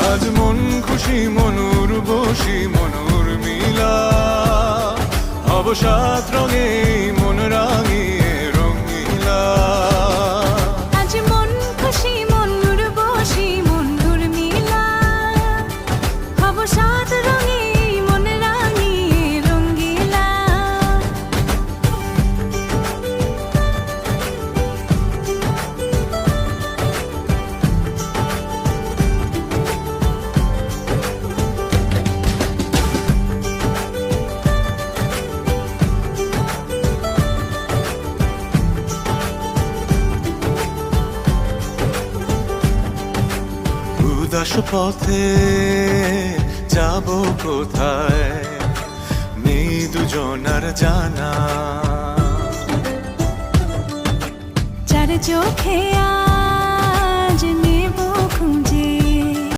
আজ মন খুশি মনুর বসি মনুর মিলা অবসাদ রঙে মন রাঙিয়ে রঙিলা। আজ মন খুশি মনুর বসি মনুর মিলা অবসাদ রঙে মন রাঙিয়ে রঙিলা। উদাস পথে যাব কোথায় নেই দুজনার জানা। চার চোখে আজ